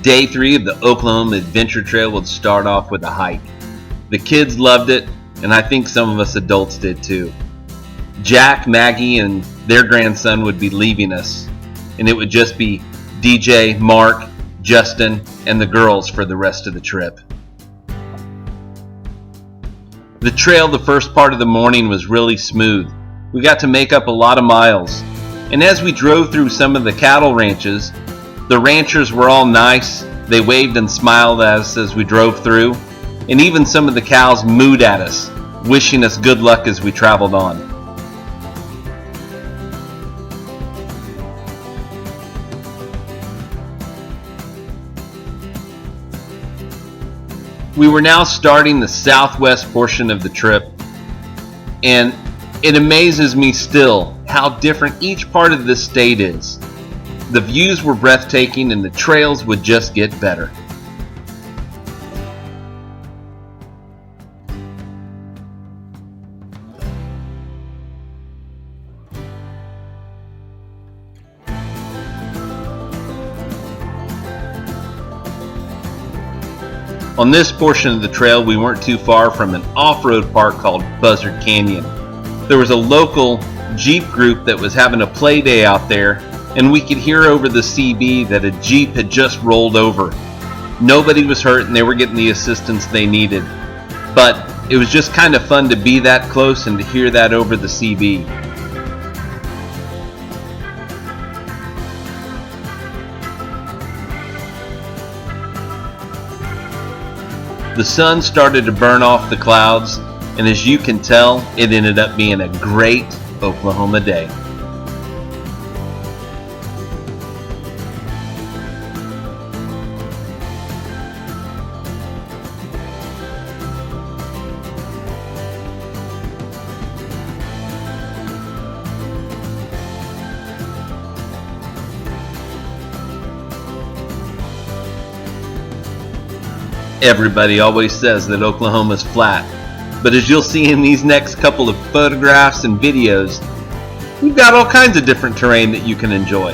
Day 3 of the Oklahoma Adventure Trail would start off with a hike. The kids loved it, and I think some of us adults did too. Jack, Maggie, and their grandson would be leaving us, and it would just be DJ, Mark, Justin, and the girls for the rest of the trip. The trail the first part of the morning was really smooth. We got to make up a lot of miles, and as we drove through some of the cattle ranches, the ranchers were all nice. They waved and smiled at us as we drove through, and even some of the cows mooed at us, wishing us good luck as we traveled on. We were now starting the southwest portion of the trip, and it amazes me still how different each part of this state is. The views were breathtaking and the trails would just get better. On this portion of the trail, we weren't too far from an off-road park called Buzzard Canyon. There was a local Jeep group that was having a play day out there, and we could hear over the CB that a Jeep had just rolled over. Nobody was hurt and they were getting the assistance they needed. But it was just kind of fun to be that close and to hear that over the CB. The sun started to burn off the clouds, and as you can tell, it ended up being a great Oklahoma day. Everybody always says that Oklahoma's flat, but as you'll see in these next couple of photographs and videos, we've got all kinds of different terrain that you can enjoy.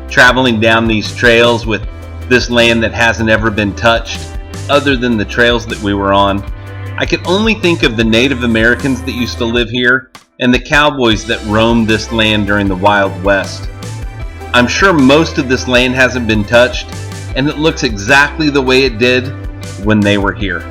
Traveling down these trails with this land that hasn't ever been touched, other than the trails that we were on, I could only think of the Native Americans that used to live here and the cowboys that roamed this land during the Wild West. I'm sure most of this land hasn't been touched, and it looks exactly the way it did when they were here.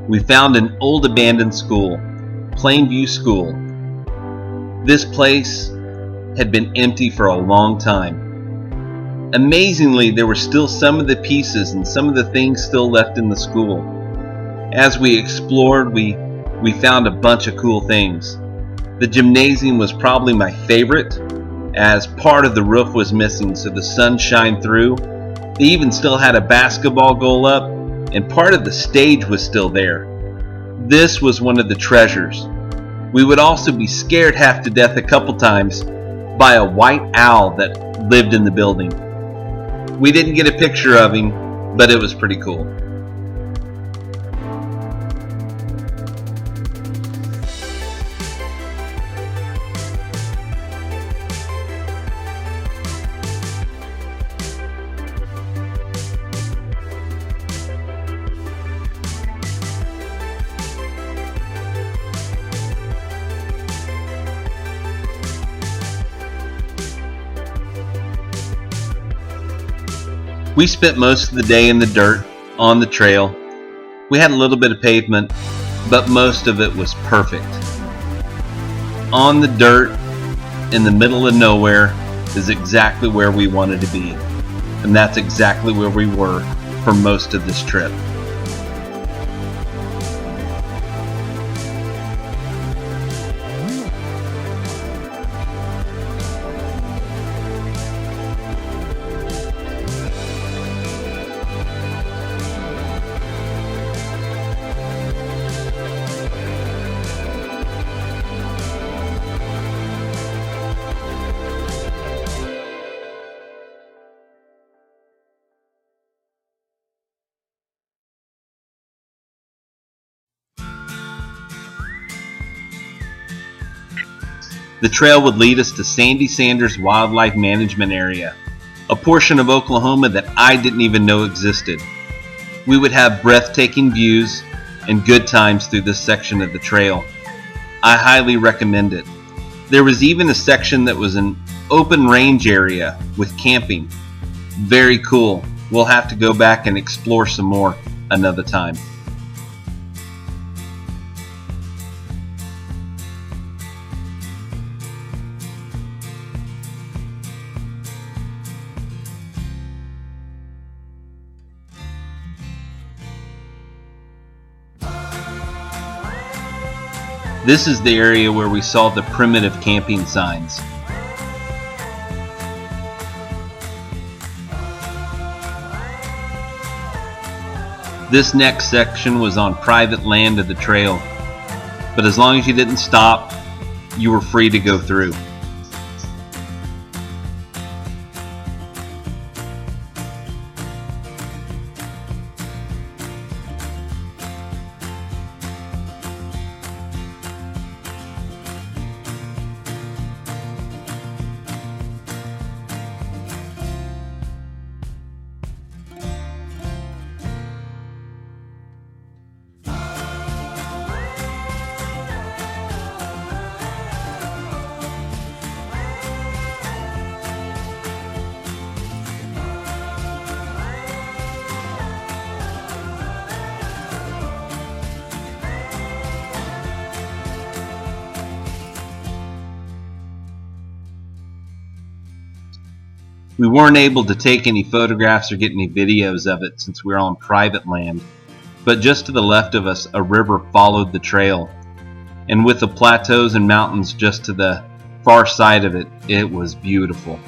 We found an old abandoned school, Plainview School. This place had been empty for a long time. Amazingly, there were still some of the pieces and some of the things still left in the school. As we explored, we found a bunch of cool things. The gymnasium was probably my favorite, as part of the roof was missing so the sun shined through. They even still had a basketball goal up, and part of the stage was still there. This was one of the treasures. We would also be scared half to death a couple times by a white owl that lived in the building. We didn't get a picture of him, but it was pretty cool. We spent most of the day in the dirt on the trail. We had a little bit of pavement, but most of it was perfect. On the dirt, in the middle of nowhere, is exactly where we wanted to be. And that's exactly where we were for most of this trip. The trail would lead us to Sandy Sanders Wildlife Management Area, a portion of Oklahoma that I didn't even know existed. We would have breathtaking views and good times through this section of the trail. I highly recommend it. There was even a section that was an open range area with camping. Very cool. We'll have to go back and explore some more another time. This is the area where we saw the primitive camping signs. This next section was on private land of the trail, but as long as you didn't stop, you were free to go through. We weren't able to take any photographs or get any videos of it since we were on private land, but just to the left of us a river followed the trail, and with the plateaus and mountains just to the far side of it, it was beautiful.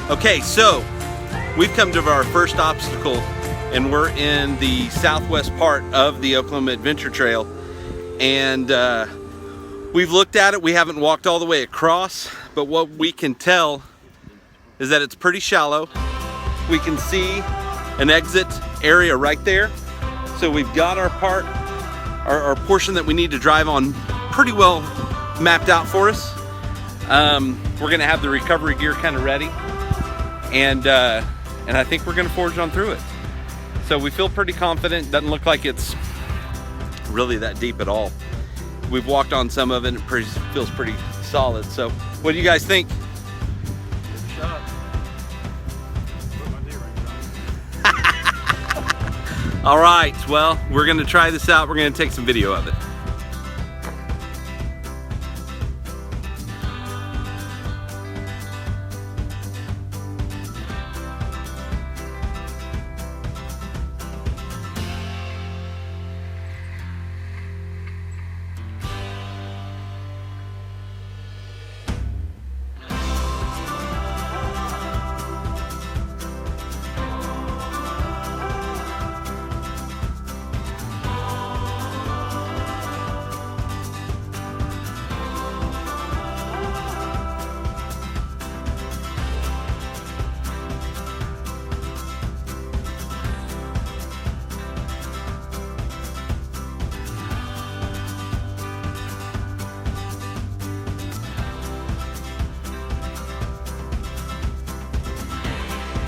Okay, so we've come to our first obstacle and we're in the southwest part of the Oklahoma Adventure Trail, and we've looked at it. We haven't walked all the way across, but what we can tell is that it's pretty shallow. We can see an exit area right there. So we've got our portion that we need to drive on pretty well mapped out for us. We're gonna have the recovery gear kind of ready. And I think we're gonna forge on through it. So we feel pretty confident. Doesn't look like it's really that deep at all. We've walked on some of it and it feels pretty solid. So what do you guys think? Shut up. Put my knee rings on. All right, well, we're gonna try this out. We're gonna take some video of it.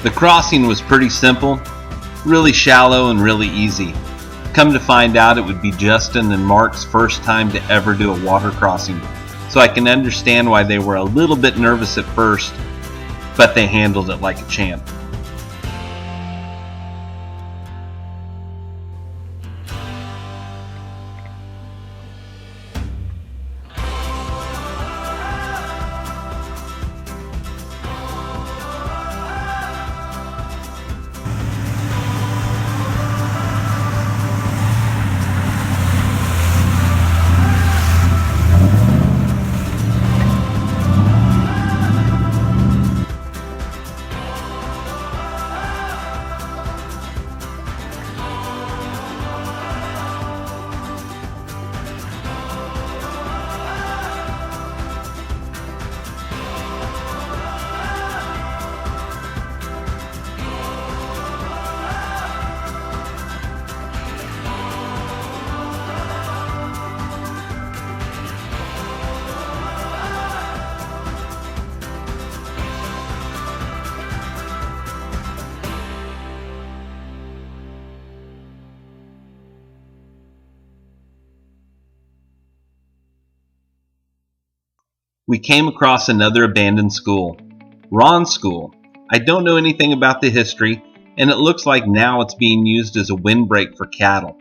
The crossing was pretty simple, really shallow and really easy. Come to find out, it would be Justin and Mark's first time to ever do a water crossing, so I can understand why they were a little bit nervous at first, but they handled it like a champ. We came across another abandoned school, Ron's school. I don't know anything about the history, and it looks like now it's being used as a windbreak for cattle.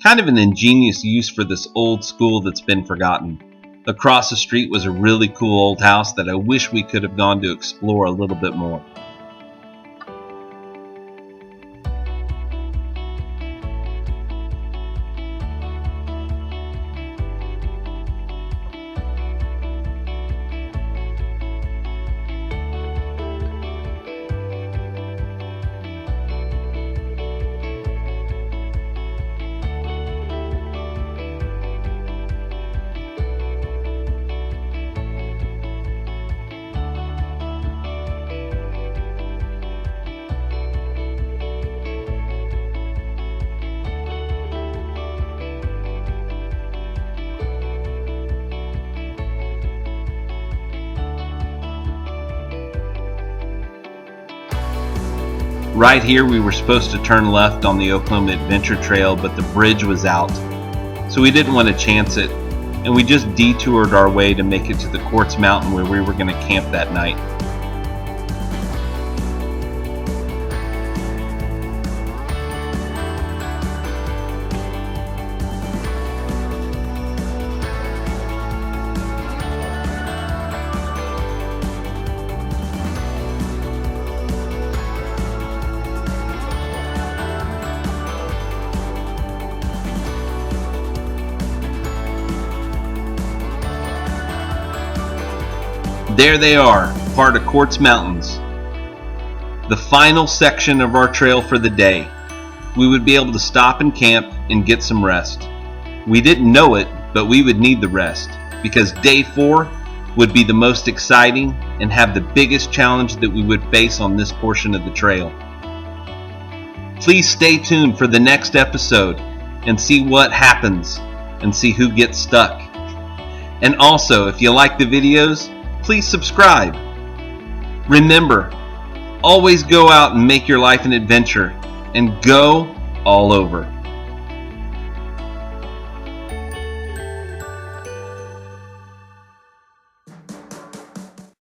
Kind of an ingenious use for this old school that's been forgotten. Across the street was a really cool old house that I wish we could have gone to explore a little bit more. Right here we were supposed to turn left on the Oklahoma Adventure Trail, but the bridge was out, so we didn't want to chance it, and we just detoured our way to make it to the Quartz Mountain where we were going to camp that night. There they are, part of Quartz Mountains. The final section of our trail for the day. We would be able to stop and camp and get some rest. We didn't know it, but we would need the rest, because day 4 would be the most exciting and have the biggest challenge that we would face on this portion of the trail. Please stay tuned for the next episode and see what happens and see who gets stuck. And also, if you like the videos, please subscribe. Remember, always go out and make your life an adventure, and go all over.